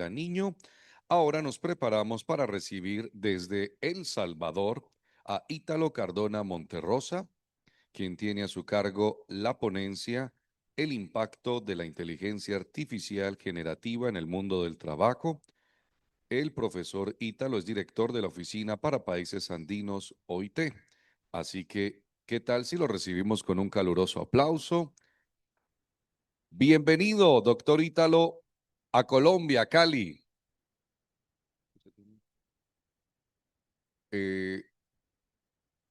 Daniela Niño. Ahora nos preparamos para recibir desde El Salvador a Ítalo Cardona Monterrosa, quien tiene a su cargo la ponencia El impacto de la inteligencia artificial generativa en el mundo del trabajo. El profesor Ítalo es director de la Oficina para Países Andinos OIT. Así que, ¿qué tal si lo recibimos con un caluroso aplauso? Bienvenido, doctor Ítalo, a Colombia, Cali. Eh,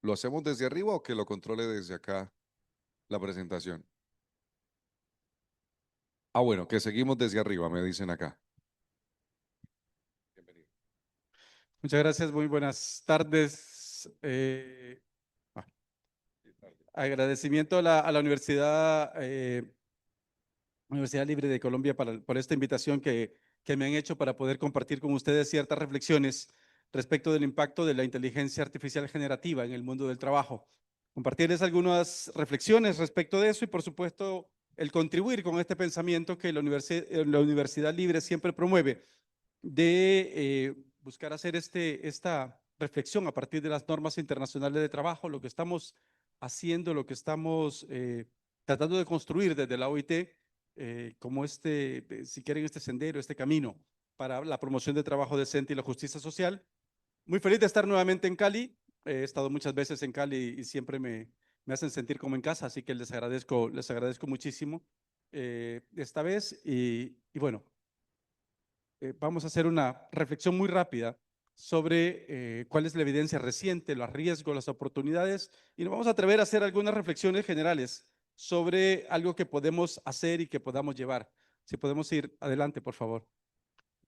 ¿Lo hacemos desde arriba o que lo controle desde acá la presentación? Ah, bueno, que seguimos desde arriba, me dicen acá. Bienvenido. Muchas gracias, muy buenas tardes. Ah, agradecimiento a la Universidad Libre de Colombia por esta invitación que me han hecho para poder compartir con ustedes ciertas reflexiones respecto del impacto de la inteligencia artificial generativa en el mundo del trabajo. Compartirles algunas reflexiones respecto de eso y, por supuesto, el contribuir con este pensamiento que la Universidad Libre siempre promueve de buscar hacer esta reflexión a partir de las normas internacionales de trabajo, lo que estamos haciendo, lo que estamos tratando de construir desde la OIT, como si quieren, este sendero, este camino para la promoción de trabajo decente y la justicia social. Muy feliz de estar nuevamente en Cali. He estado muchas veces en Cali y siempre me hacen sentir como en casa, así que les agradezco muchísimo esta vez. Y bueno, vamos a hacer una reflexión muy rápida sobre cuál es la evidencia reciente, los riesgos, las oportunidades, y nos vamos a atrever a hacer algunas reflexiones generales sobre algo que podemos hacer y que podamos llevar. Si podemos ir adelante, por favor.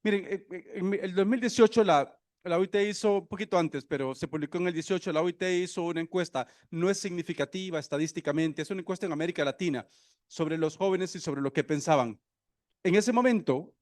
Miren, en el 2018 la OIT hizo, un poquito antes, pero se publicó en el 18, la OIT hizo una encuesta, no es significativa estadísticamente, es una encuesta en América Latina sobre los jóvenes y sobre lo que pensaban. En ese momento,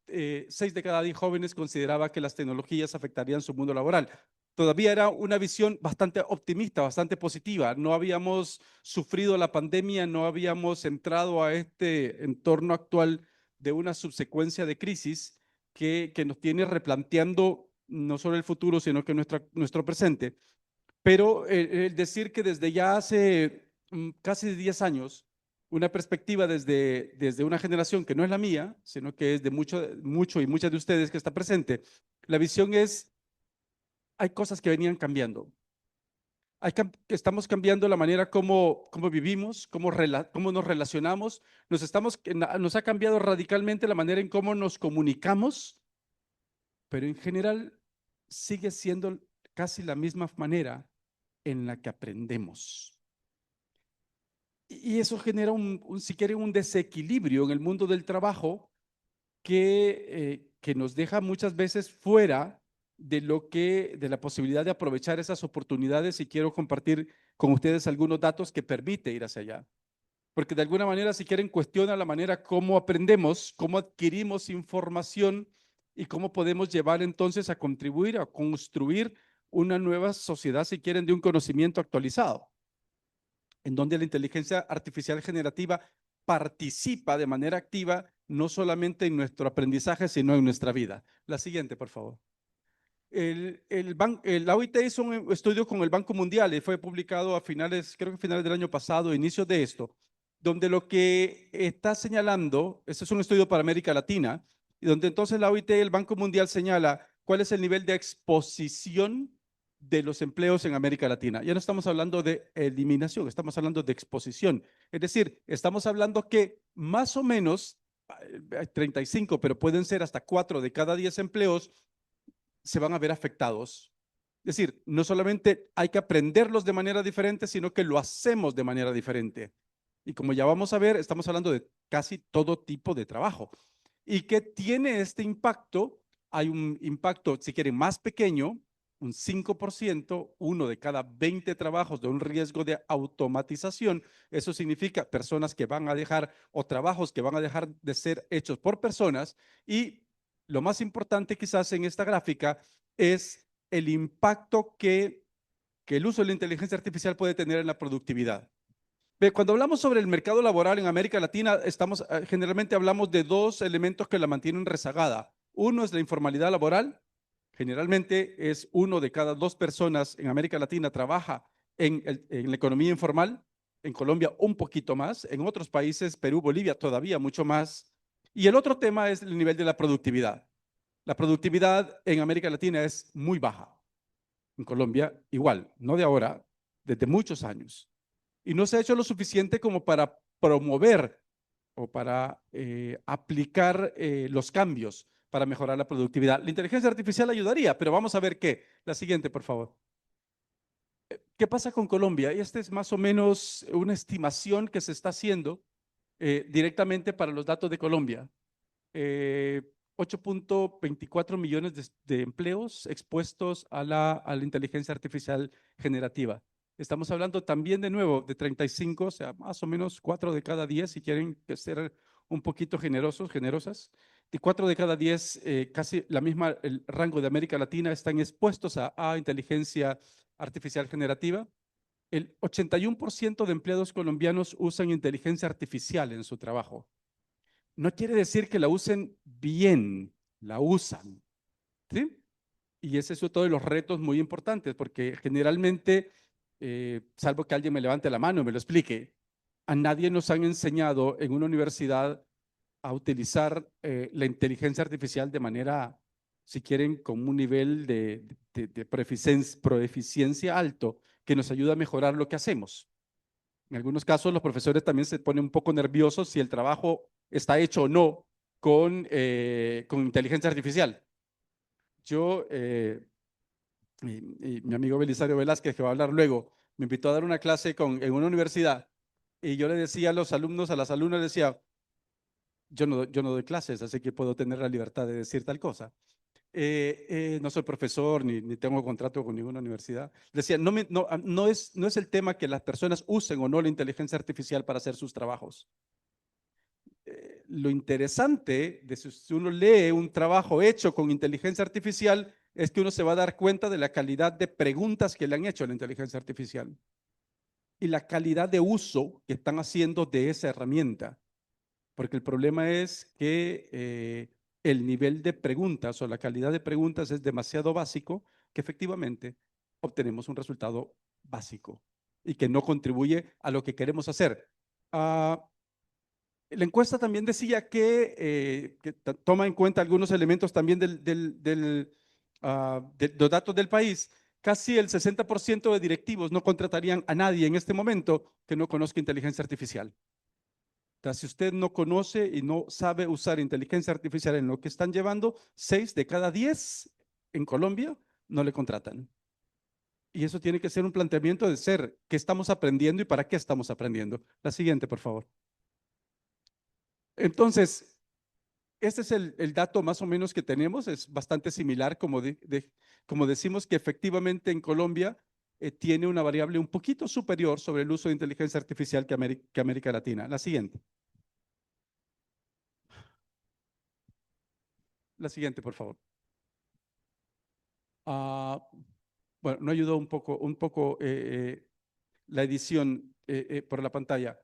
6 de cada 10 jóvenes consideraba que las tecnologías afectarían su mundo laboral. Todavía era una visión bastante optimista, bastante positiva. No habíamos sufrido la pandemia, no habíamos entrado a este entorno actual de una subsecuencia de crisis que nos tiene replanteando no solo el futuro, sino que nuestro presente. Pero el decir que desde ya hace casi 10 años, una perspectiva desde una generación que no es la mía, sino que es de mucho y muchas de ustedes que está presente, la visión es, hay cosas que venían cambiando. Estamos cambiando la manera como vivimos, cómo nos relacionamos, nos ha cambiado radicalmente la manera en cómo nos comunicamos, pero en general sigue siendo casi la misma manera en la que aprendemos. Y eso genera si quieren, un desequilibrio en el mundo del trabajo que nos deja muchas veces fuera de la posibilidad de aprovechar esas oportunidades, y quiero compartir con ustedes algunos datos que permite ir hacia allá. Porque de alguna manera, si quieren, cuestiona la manera cómo aprendemos, cómo adquirimos información y cómo podemos llevar entonces a contribuir, a construir una nueva sociedad, si quieren, de un conocimiento actualizado, en donde la inteligencia artificial generativa participa de manera activa, no solamente en nuestro aprendizaje, sino en nuestra vida. La siguiente, por favor. La OIT hizo un estudio con el Banco Mundial y fue publicado creo que a finales del año pasado, inicios de esto, donde lo que está señalando, este es un estudio para América Latina, y donde entonces la OIT y el Banco Mundial señala cuál es el nivel de exposición de los empleos en América Latina. Ya no estamos hablando de eliminación, estamos hablando de exposición. Es decir, estamos hablando que más o menos 35, pero pueden ser hasta 4 de cada 10 empleos se van a ver afectados. Es decir, no solamente hay que aprenderlos de manera diferente, sino que lo hacemos de manera diferente. Y como ya vamos a ver, estamos hablando de casi todo tipo de trabajo. ¿Y qué tiene este impacto? Hay un impacto, si quieren, más pequeño, un 5%, uno de cada 20 trabajos de un riesgo de automatización. Eso significa personas que van a dejar o trabajos que van a dejar de ser hechos por personas. Y lo más importante quizás en esta gráfica es el impacto que el uso de la inteligencia artificial puede tener en la productividad. Cuando hablamos sobre el mercado laboral en América Latina, generalmente hablamos de dos elementos que la mantienen rezagada. Uno es la informalidad laboral. Generalmente es uno de cada dos personas en América Latina trabaja en la economía informal. En Colombia un poquito más, en otros países, Perú, Bolivia, todavía mucho más. Y el otro tema es el nivel de la productividad. La productividad en América Latina es muy baja. En Colombia igual, no de ahora, desde muchos años. Y no se ha hecho lo suficiente como para promover o para aplicar los cambios para mejorar la productividad. La inteligencia artificial ayudaría, pero vamos a ver qué. La siguiente, por favor. ¿Qué pasa con Colombia? Y esta es más o menos una estimación que se está haciendo directamente para los datos de Colombia. 8.24 millones de empleos expuestos a la inteligencia artificial generativa. Estamos hablando también de nuevo de 35, o sea, más o menos 4 de cada 10, si quieren ser un poquito generosos, generosas. De 4 de cada 10, casi la misma, el rango de América Latina están expuestos a inteligencia artificial generativa. El 81% de empleados colombianos usan inteligencia artificial en su trabajo. No quiere decir que la usen bien, la usan, ¿sí? Y ese es otro de los retos muy importantes, porque generalmente, salvo que alguien me levante la mano y me lo explique, a nadie nos han enseñado en una universidad a utilizar la inteligencia artificial de manera, si quieren, con un nivel de proeficiencia alto que nos ayuda a mejorar lo que hacemos. En algunos casos, los profesores también se ponen un poco nerviosos si el trabajo está hecho o no con inteligencia artificial. Yo, y mi amigo Belisario Velázquez, que va a hablar luego, me invitó a dar una clase en una universidad y yo le decía a los alumnos, a las alumnas, decía, yo no doy clases, así que puedo tener la libertad de decir tal cosa. No soy profesor ni tengo contrato con ninguna universidad. Decía, no es el tema que las personas usen o no la inteligencia artificial para hacer sus trabajos. Lo interesante de si uno lee un trabajo hecho con inteligencia artificial es que uno se va a dar cuenta de la calidad de preguntas que le han hecho a la inteligencia artificial y la calidad de uso que están haciendo de esa herramienta. Porque el problema es que el nivel de preguntas o la calidad de preguntas es demasiado básico que efectivamente obtenemos un resultado básico y que no contribuye a lo que queremos hacer. Ah, la encuesta también decía que toma en cuenta algunos elementos también de los datos del país. Casi el 60% de directivos no contratarían a nadie en este momento que no conozca inteligencia artificial. Si usted no conoce y no sabe usar inteligencia artificial en lo que están llevando, 6 de cada 10 en Colombia no le contratan. Y eso tiene que ser un planteamiento de ser qué estamos aprendiendo y para qué estamos aprendiendo. La siguiente, por favor. Entonces, este es el dato más o menos que tenemos, es bastante similar, como decimos que efectivamente en Colombia tiene una variable un poquito superior sobre el uso de inteligencia artificial que América Latina. La siguiente. La siguiente, por favor. Ah, bueno, no ayudó un poco la edición por la pantalla.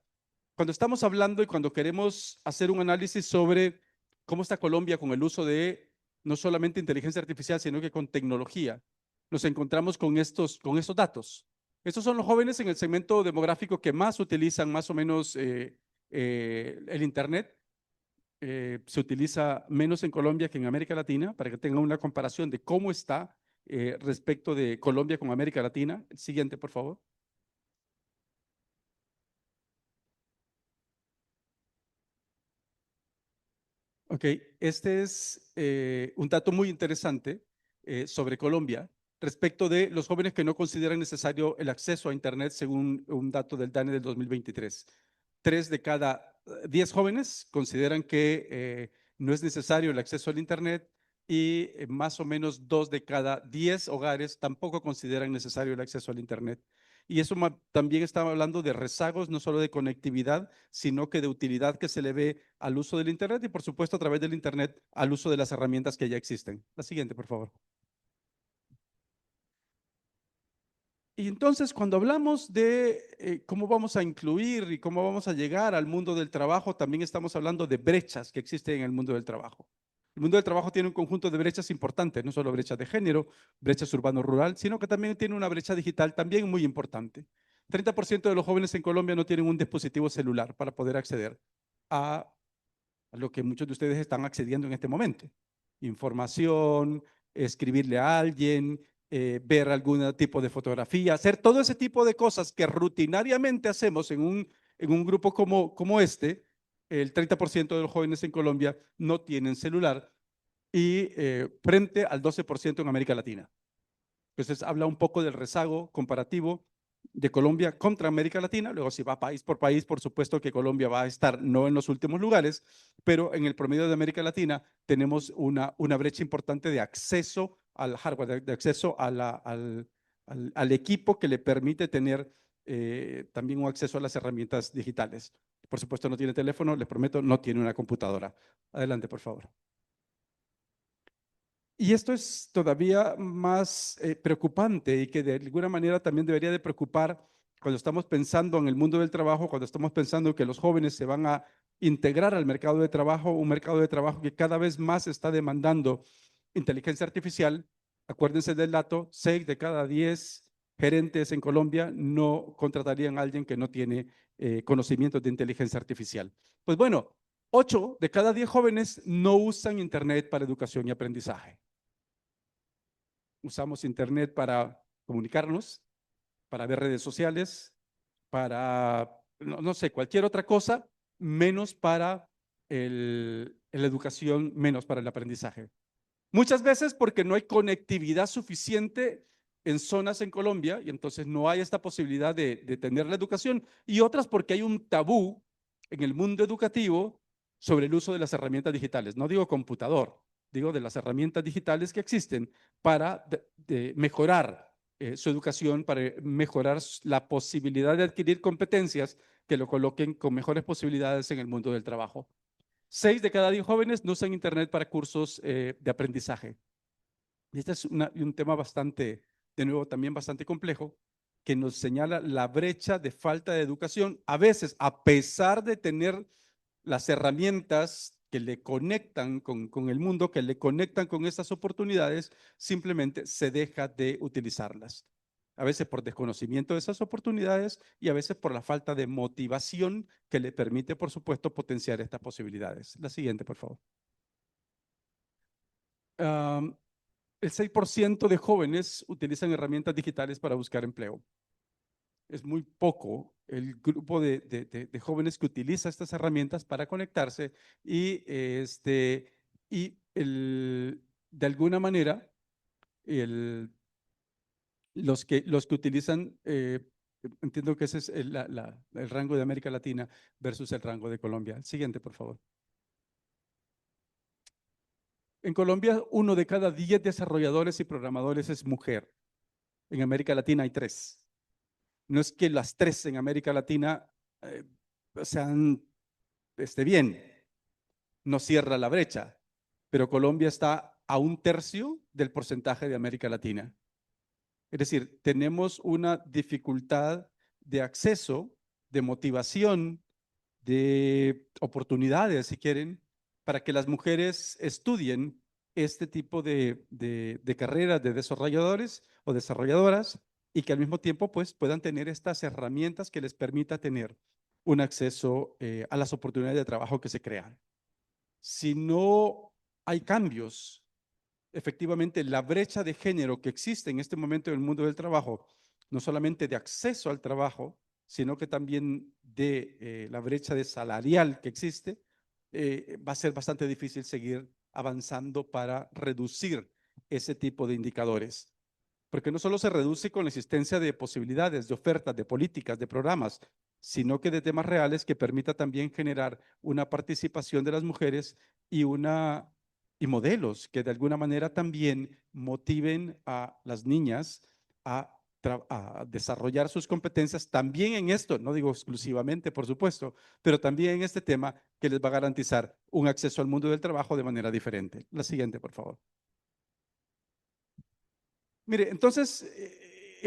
Cuando estamos hablando y cuando queremos hacer un análisis sobre cómo está Colombia con el uso de no solamente inteligencia artificial, sino que con tecnología, nos encontramos con estos datos. Estos son los jóvenes en el segmento demográfico que más utilizan más o menos el Internet. Se utiliza menos en Colombia que en América Latina, para que tengan una comparación de cómo está respecto de Colombia con América Latina. El siguiente, por favor. Ok, este es un dato muy interesante sobre Colombia respecto de los jóvenes que no consideran necesario el acceso a Internet según un dato del DANE del 2023. 3 de cada 10 jóvenes consideran que no es necesario el acceso al Internet y más o menos 2 de cada 10 hogares tampoco consideran necesario el acceso al Internet. Y eso también estaba hablando de rezagos, no solo de conectividad, sino que de utilidad que se le ve al uso del Internet y, por supuesto, a través del Internet al uso de las herramientas que ya existen. La siguiente, por favor. Y entonces, cuando hablamos de cómo vamos a incluir y cómo vamos a llegar al mundo del trabajo, también estamos hablando de brechas que existen en el mundo del trabajo. El mundo del trabajo tiene un conjunto de brechas importantes, no solo brechas de género, brechas urbano-rural, sino que también tiene una brecha digital también muy importante. 30% de los jóvenes en Colombia no tienen un dispositivo celular para poder acceder a lo que muchos de ustedes están accediendo en este momento. Información, escribirle a alguien, ver algún tipo de fotografía, hacer todo ese tipo de cosas que rutinariamente hacemos en un grupo como este. El 30% de los jóvenes en Colombia no tienen celular y frente al 12% en América Latina. Entonces habla un poco del rezago comparativo de Colombia contra América Latina. Luego, si va país por país, por supuesto que Colombia va a estar no en los últimos lugares, pero en el promedio de América Latina tenemos una brecha importante de acceso al hardware, de acceso a al equipo que le permite tener también un acceso a las herramientas digitales. Por supuesto, no tiene teléfono, les prometo, no tiene una computadora. Adelante, por favor. Y esto es todavía más preocupante y que de alguna manera también debería de preocupar cuando estamos pensando en el mundo del trabajo, cuando estamos pensando que los jóvenes se van a integrar al mercado de trabajo, un mercado de trabajo que cada vez más está demandando inteligencia artificial. Acuérdense del dato, 6 de cada 10 gerentes en Colombia no contratarían a alguien que no tiene conocimientos de inteligencia artificial. Pues bueno, 8 de cada 10 jóvenes no usan Internet para educación y aprendizaje. Usamos Internet para comunicarnos, para ver redes sociales, para, no sé, cualquier otra cosa, menos para la educación, menos para el aprendizaje. Muchas veces porque no hay conectividad suficiente en zonas en Colombia y entonces no hay esta posibilidad de tener la educación, y otras porque hay un tabú en el mundo educativo sobre el uso de las herramientas digitales. No digo computador, digo de las herramientas digitales que existen para de mejorar su educación, para mejorar la posibilidad de adquirir competencias que lo coloquen con mejores posibilidades en el mundo del trabajo. 6 de cada 10 jóvenes no usan Internet para cursos de aprendizaje. Y este es un tema bastante, de nuevo, también bastante complejo, que nos señala la brecha de falta de educación. A veces, a pesar de tener las herramientas que le conectan con el mundo, que le conectan con estas oportunidades, simplemente se deja de utilizarlas. A veces por desconocimiento de esas oportunidades y a veces por la falta de motivación que le permite, por supuesto, potenciar estas posibilidades. La siguiente, por favor. Um, el 6% de jóvenes utilizan herramientas digitales para buscar empleo. Es muy poco el grupo de jóvenes que utiliza estas herramientas para conectarse y, de alguna manera los que utilizan, entiendo que ese es el rango de América Latina versus el rango de Colombia. El siguiente, por favor. En Colombia, 1 de cada 10 desarrolladores y programadores es mujer. En América Latina hay 3. No es que las 3 en América Latina sean bien, no cierra la brecha, pero Colombia está a 1/3 del porcentaje de América Latina. Es decir, tenemos una dificultad de acceso, de motivación, de oportunidades, si quieren, para que las mujeres estudien este tipo de carreras de desarrolladores o desarrolladoras, y que al mismo tiempo pues, puedan tener estas herramientas que les permita tener un acceso a las oportunidades de trabajo que se crean. Si no hay cambios, efectivamente la brecha de género que existe en este momento en el mundo del trabajo, no solamente de acceso al trabajo, sino que también de la brecha de salarial que existe, va a ser bastante difícil seguir avanzando para reducir ese tipo de indicadores. Porque no solo se reduce con la existencia de posibilidades, de ofertas, de políticas, de programas, sino que de temas reales que permita también generar una participación de las mujeres y y modelos que de alguna manera también motiven a las niñas a desarrollar sus competencias también en esto, no digo exclusivamente, por supuesto, pero también en este tema que les va a garantizar un acceso al mundo del trabajo de manera diferente. La siguiente, por favor. Mire, entonces,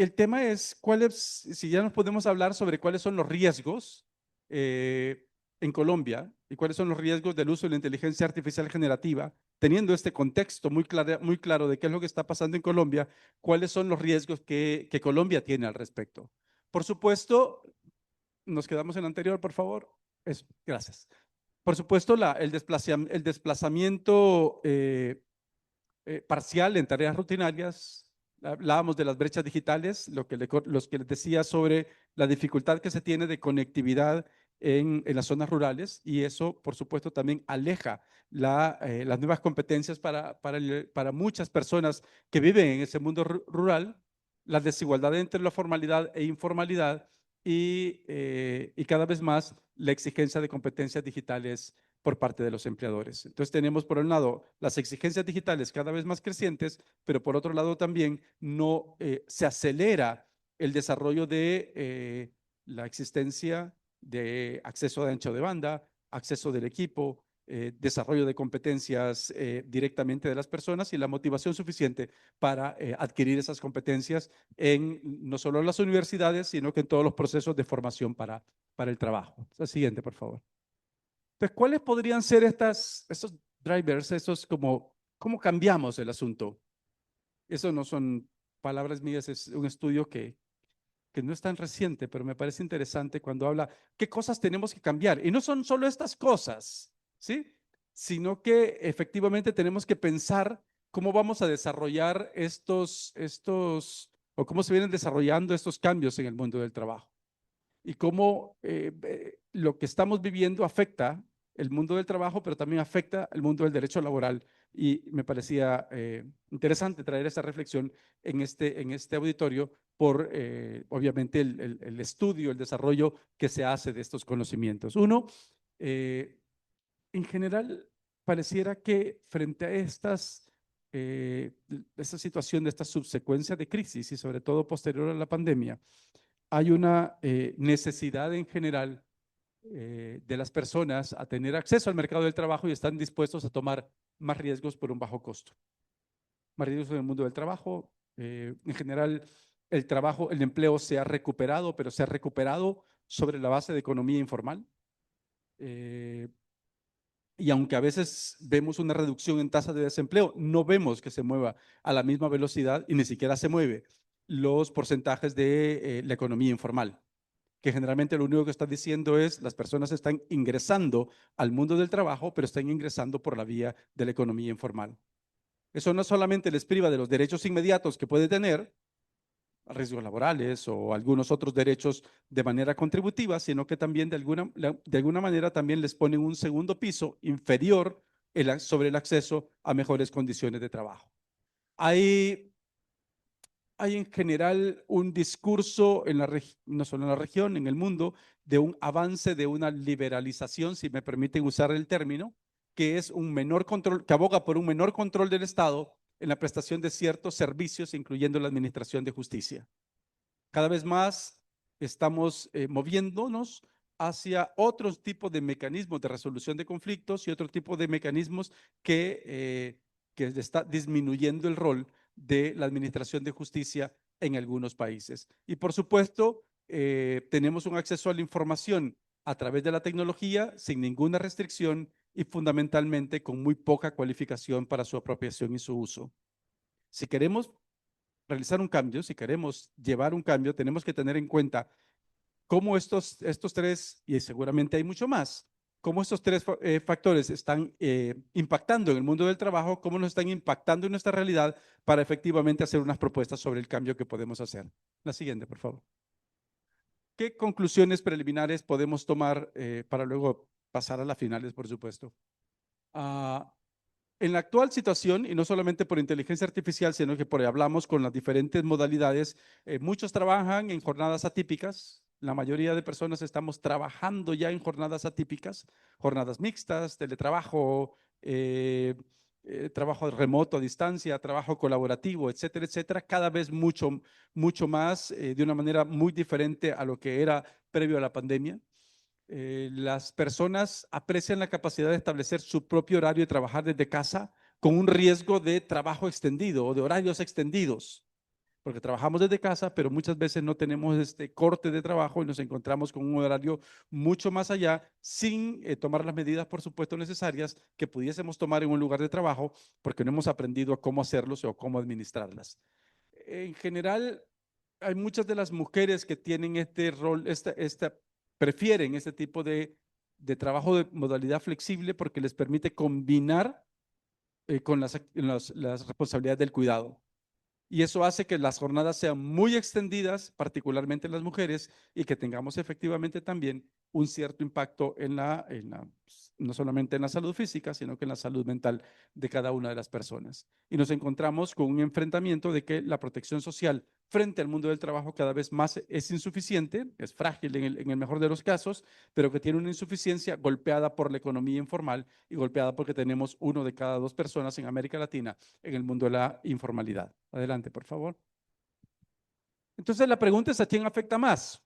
el tema es si ya nos podemos hablar sobre cuáles son los riesgos en Colombia y cuáles son los riesgos del uso de la inteligencia artificial generativa, teniendo este contexto muy claro de qué es lo que está pasando en Colombia, cuáles son los riesgos que Colombia tiene al respecto. Por supuesto, nos quedamos en el anterior, por favor. Eso, gracias. Por supuesto, el desplazamiento parcial en tareas rutinarias. Hablábamos de las brechas digitales, los que les decía sobre la dificultad que se tiene de conectividad en las zonas rurales, y eso, por supuesto, también aleja las nuevas competencias para muchas personas que viven en ese mundo rural, la desigualdad entre la formalidad e informalidad y cada vez más la exigencia de competencias digitales por parte de los empleadores. Entonces tenemos por un lado las exigencias digitales cada vez más crecientes, pero por otro lado también no se acelera el desarrollo de la existencia de acceso de ancho de banda, acceso del equipo, desarrollo de competencias directamente de las personas y la motivación suficiente para adquirir esas competencias en no solo en las universidades, sino que en todos los procesos de formación para el trabajo. La siguiente, por favor. Entonces, ¿cuáles podrían ser estos drivers, cómo cambiamos el asunto? Eso no son palabras mías, es un estudio que no es tan reciente, pero me parece interesante cuando habla qué cosas tenemos que cambiar. Y no son solo estas cosas, ¿sí? Sino que efectivamente tenemos que pensar cómo vamos a desarrollar o cómo se vienen desarrollando estos cambios en el mundo del trabajo y cómo lo que estamos viviendo afecta el mundo del trabajo, pero también afecta el mundo del derecho laboral. Y me parecía interesante traer esa reflexión en este auditorio por, obviamente, el estudio, el desarrollo que se hace de estos conocimientos. Uno, en general, pareciera que frente a esta situación de esta subsecuencia de crisis y sobre todo posterior a la pandemia, hay una necesidad en general de las personas a tener acceso al mercado del trabajo y están dispuestos a tomar más riesgos por un bajo costo. Más riesgos en el mundo del trabajo. En general, el empleo se ha recuperado, pero se ha recuperado sobre la base de economía informal. Y aunque a veces vemos una reducción en tasas de desempleo, no vemos que se mueva a la misma velocidad y ni siquiera se mueve los porcentajes de la economía informal, que generalmente lo único que está diciendo es las personas están ingresando al mundo del trabajo, pero están ingresando por la vía de la economía informal. Eso no solamente les priva de los derechos inmediatos que puede tener, riesgos laborales o algunos otros derechos de manera contributiva, sino que también de alguna manera también les ponen un segundo piso inferior sobre el acceso a mejores condiciones de trabajo. Hay en general un discurso no solo en la región, en el mundo, de un avance de una liberalización, si me permiten usar el término, que es un menor control, que aboga por un menor control del Estado en la prestación de ciertos servicios, incluyendo la administración de justicia. Cada vez más estamos moviéndonos hacia otros tipos de mecanismos de resolución de conflictos y otro tipo de mecanismos que está disminuyendo el rol de la administración de justicia en algunos países. Y por supuesto, tenemos un acceso a la información a través de la tecnología sin ninguna restricción y fundamentalmente con muy poca cualificación para su apropiación y su uso. Si queremos realizar un cambio, si queremos llevar un cambio, tenemos que tener en cuenta cómo estos tres, y seguramente hay mucho más, cómo estos tres factores están impactando en el mundo del trabajo, cómo nos están impactando en nuestra realidad para efectivamente hacer unas propuestas sobre el cambio que podemos hacer. La siguiente, por favor. ¿Qué conclusiones preliminares podemos tomar para luego pasar a las finales, por supuesto? En la actual situación, y no solamente por inteligencia artificial, sino que por hablamos con las diferentes modalidades, muchos trabajan en jornadas atípicas. La mayoría de personas estamos trabajando ya en jornadas atípicas, jornadas mixtas, teletrabajo, trabajo remoto a distancia, trabajo colaborativo, etcétera, etcétera, cada vez mucho más, de una manera muy diferente a lo que era previo a la pandemia. Las personas aprecian la capacidad de establecer su propio horario de trabajar desde casa con un riesgo de trabajo extendido o de horarios extendidos. porque trabajamos desde casa, pero muchas veces no tenemos este corte de trabajo y nos encontramos con un horario mucho más allá, sin tomar las medidas, por supuesto, necesarias que pudiésemos tomar en un lugar de trabajo, porque no hemos aprendido a cómo hacerlos o cómo administrarlas. En general, hay muchas de las mujeres que tienen este rol, prefieren este tipo de trabajo de modalidad flexible porque les permite combinar con las responsabilidades del cuidado. Y eso hace que las jornadas sean muy extendidas, particularmente en las mujeres, y que tengamos efectivamente también un cierto impacto no solamente en la salud física, sino que en la salud mental de cada una de las personas. Y nos encontramos con un enfrentamiento de que la protección social frente al mundo del trabajo cada vez más es insuficiente, es frágil en el mejor de los casos, pero que tiene una insuficiencia golpeada por la economía informal y golpeada porque tenemos uno de cada dos personas en América Latina en el mundo de la informalidad. Adelante, por favor. Entonces la pregunta es: ¿a quién afecta más?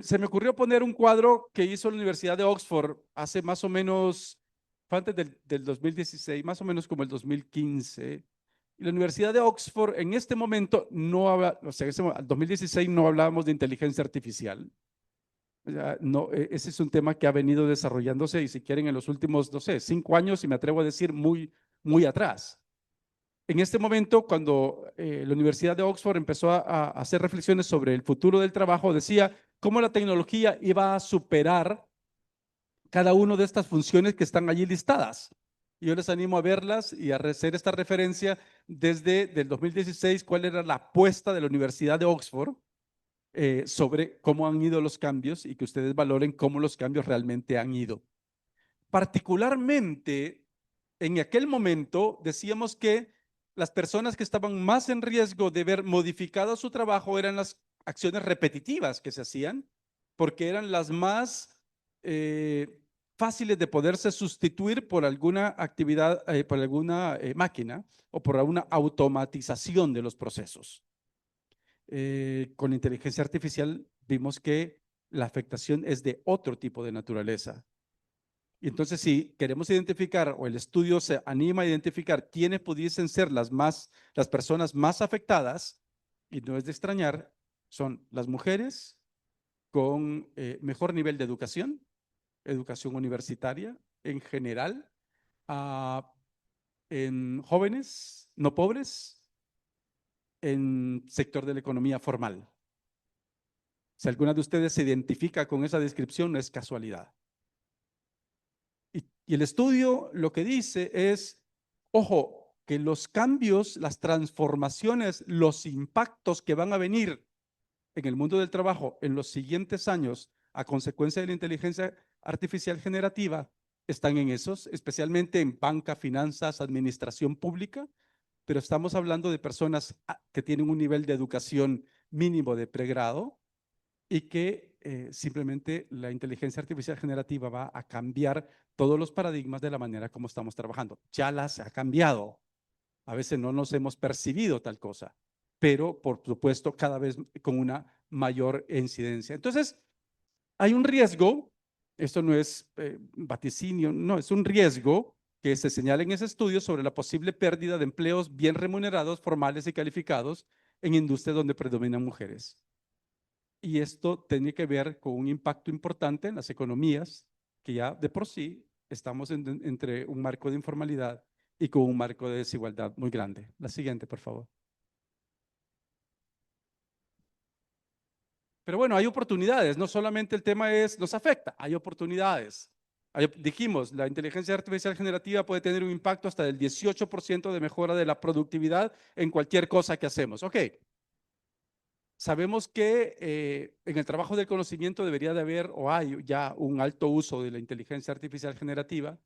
Se me ocurrió poner un cuadro que hizo la Universidad de Oxford hace más o menos, fue antes del 2016, más o menos como el 2015. Y la Universidad de Oxford en este momento no habla, o sea, en el 2016 no hablábamos de inteligencia artificial. O sea, no, ese es un tema que ha venido desarrollándose y si quieren en los últimos, no sé, 5 años, y me atrevo a decir muy atrás. En este momento, cuando la Universidad de Oxford empezó a hacer reflexiones sobre el futuro del trabajo, decía cómo la tecnología iba a superar cada una de estas funciones que están allí listadas. Y yo les animo a verlas y a hacer esta referencia desde el 2016, cuál era la apuesta de la Universidad de Oxford sobre cómo han ido los cambios y que ustedes valoren cómo los cambios realmente han ido. Particularmente, en aquel momento decíamos que las personas que estaban más en riesgo de ver modificado su trabajo eran las acciones repetitivas que se hacían, porque eran las más fáciles de poderse sustituir por alguna actividad, por alguna máquina o por alguna automatización de los procesos. Con la inteligencia artificial vimos que la afectación es de otro tipo de naturaleza. Y entonces, si queremos identificar, o el estudio se anima a identificar quiénes pudiesen ser las personas más afectadas, y no es de extrañar, son las mujeres con mejor nivel de educación universitaria en general, en jóvenes no pobres, en sector de la economía formal. Si alguna de ustedes se identifica con esa descripción, no es casualidad. Y el estudio lo que dice es, ojo, que los cambios, las transformaciones, los impactos que van a venir en el mundo del trabajo en los siguientes años a consecuencia de la inteligencia artificial generativa están en esos, especialmente en banca, finanzas, administración pública, pero estamos hablando de personas que tienen un nivel de educación mínimo de pregrado y que simplemente la inteligencia artificial generativa va a cambiar todos los paradigmas de la manera como estamos trabajando. Ya las ha cambiado. A veces no nos hemos percibido tal cosa, pero por supuesto cada vez con una mayor incidencia. Entonces, hay un riesgo, esto no es vaticinio, no, es un riesgo que se señala en ese estudio sobre la posible pérdida de empleos bien remunerados, formales y calificados en industrias donde predominan mujeres. Y esto tiene que ver con un impacto importante en las economías, que ya de por sí estamos entre un marco de informalidad y con un marco de desigualdad muy grande. La siguiente, por favor. Pero bueno, hay oportunidades, no solamente el tema nos afecta, hay oportunidades. Dijimos, la inteligencia artificial generativa puede tener un impacto hasta del 18% de mejora de la productividad en cualquier cosa que hacemos. Ok, sabemos que en el trabajo del conocimiento debería de haber, o hay ya un alto uso de la inteligencia artificial generativa.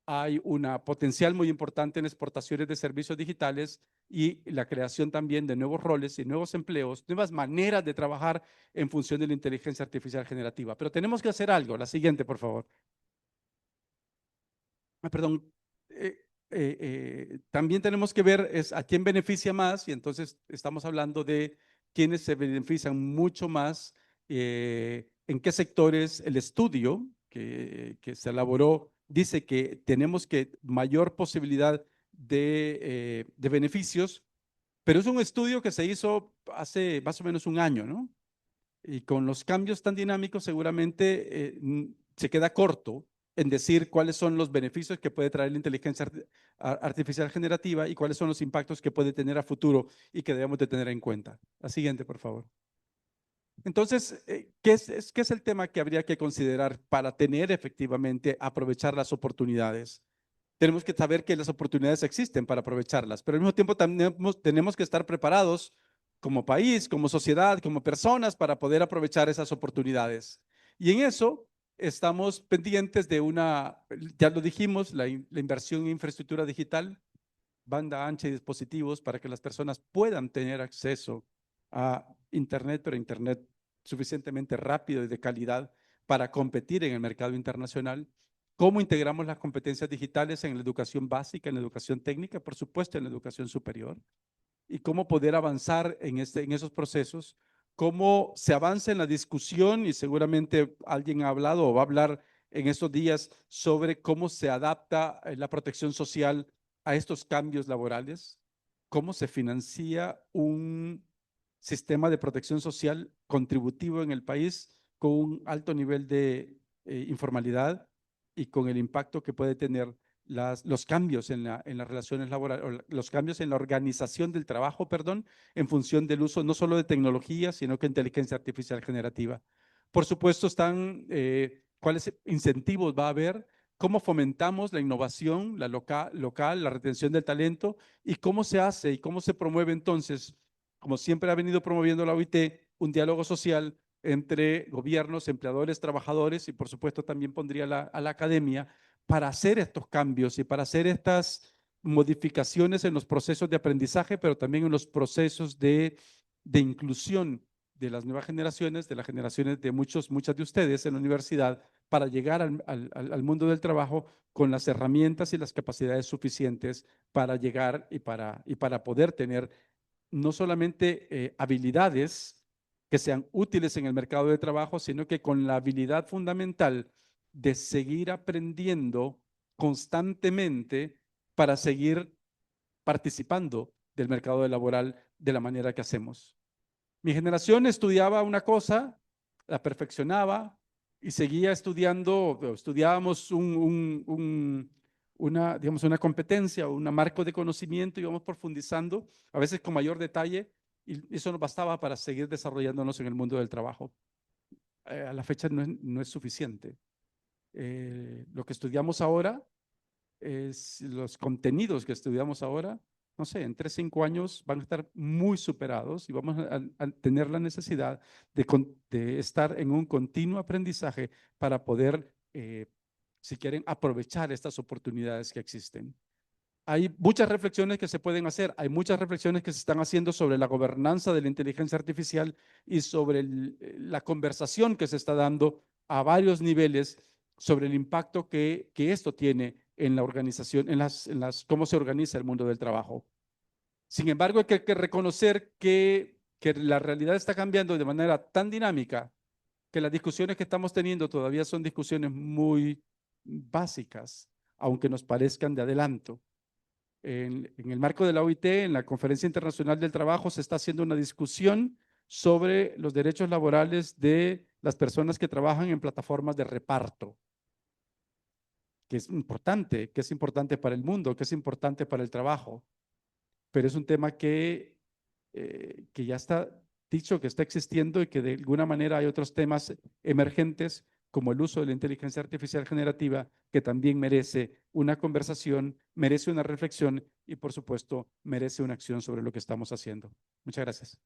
Hay una potencial muy importante en exportaciones de servicios digitales y la creación también de nuevos roles y nuevos empleos, nuevas maneras de trabajar en función de la inteligencia artificial generativa. Pero tenemos que hacer algo. La siguiente, por favor. Perdón. También tenemos que ver a quién beneficia más, y entonces estamos hablando de quienes se benefician mucho más, en qué sectores. El estudio que se elaboró dice que tenemos que mayor posibilidad de beneficios Pero es un estudio que se hizo hace más o menos un año, ¿no? Y con los cambios tan dinámicos seguramente se queda corto en decir cuáles son los beneficios que puede traer la inteligencia artificial generativa y cuáles son los impactos que puede tener a futuro y que debemos de tener en cuenta. La siguiente, por favor. Entonces, qué es el tema que habría que considerar para tener efectivamente, aprovechar las oportunidades? Tenemos que saber que las oportunidades existen para aprovecharlas, pero al mismo tiempo también tenemos que estar preparados como país, como sociedad, como personas para poder aprovechar esas oportunidades. Y en eso estamos pendientes de ya lo dijimos, la inversión en infraestructura digital, banda ancha y dispositivos para que las personas puedan tener acceso a Internet, pero Internet suficientemente rápido y de calidad para competir en el mercado internacional. ¿Cómo integramos las competencias digitales en la educación básica, en la educación técnica, por supuesto en la educación superior? Y cómo poder avanzar en esos procesos, cómo se avanza en la discusión y seguramente alguien ha hablado o va a hablar en estos días sobre cómo se adapta la protección social a estos cambios laborales, cómo se financia un sistema de protección social contributivo en el país con un alto nivel de informalidad y con el impacto que puede tener los cambios en las relaciones laborales, los cambios en la organización del trabajo, perdón, en función del uso no solo de tecnología, sino que inteligencia artificial generativa. Por supuesto, cuáles incentivos va a haber, cómo fomentamos la innovación, la local, la retención del talento y cómo se hace y cómo se promueve entonces, como siempre ha venido promoviendo la OIT, un diálogo social entre gobiernos, empleadores, trabajadores y por supuesto también pondría a la academia para hacer estos cambios y para hacer estas modificaciones en los procesos de aprendizaje, pero también en los procesos de inclusión de las nuevas generaciones, de las generaciones de muchas de ustedes en la universidad, para llegar al mundo del trabajo con las herramientas y las capacidades suficientes para llegar y para poder tener no solamente habilidades que sean útiles en el mercado de trabajo, sino que con la habilidad fundamental de seguir aprendiendo constantemente para seguir participando del mercado laboral de la manera que hacemos. Mi generación estudiaba una cosa, la perfeccionaba y seguía estudiando, estudiábamos digamos, una competencia o un marco de conocimiento, íbamos profundizando, a veces con mayor detalle, y eso nos bastaba para seguir desarrollándonos en el mundo del trabajo. A la fecha no es suficiente. Lo que estudiamos ahora los contenidos que estudiamos ahora, no sé, en 3, 5 años van a estar muy superados y vamos a tener la necesidad de estar en un continuo aprendizaje para poder, si quieren, aprovechar estas oportunidades que existen. Hay muchas reflexiones que se pueden hacer, hay muchas reflexiones que se están haciendo sobre la gobernanza de la inteligencia artificial y sobre la conversación que se está dando a varios niveles sobre el impacto que esto tiene en la organización, cómo se organiza el mundo del trabajo. Sin embargo, hay que reconocer que la realidad está cambiando de manera tan dinámica que las discusiones que estamos teniendo todavía son discusiones muy básicas, aunque nos parezcan de adelanto. En el marco de la OIT, en la Conferencia Internacional del Trabajo, se está haciendo una discusión sobre los derechos laborales de las personas que trabajan en plataformas de reparto, que es importante para el mundo, que es importante para el trabajo, pero es un tema que ya está dicho, que está existiendo y que de alguna manera hay otros temas emergentes como el uso de la inteligencia artificial generativa, que también merece una conversación, merece una reflexión y por supuesto merece una acción sobre lo que estamos haciendo. Muchas gracias.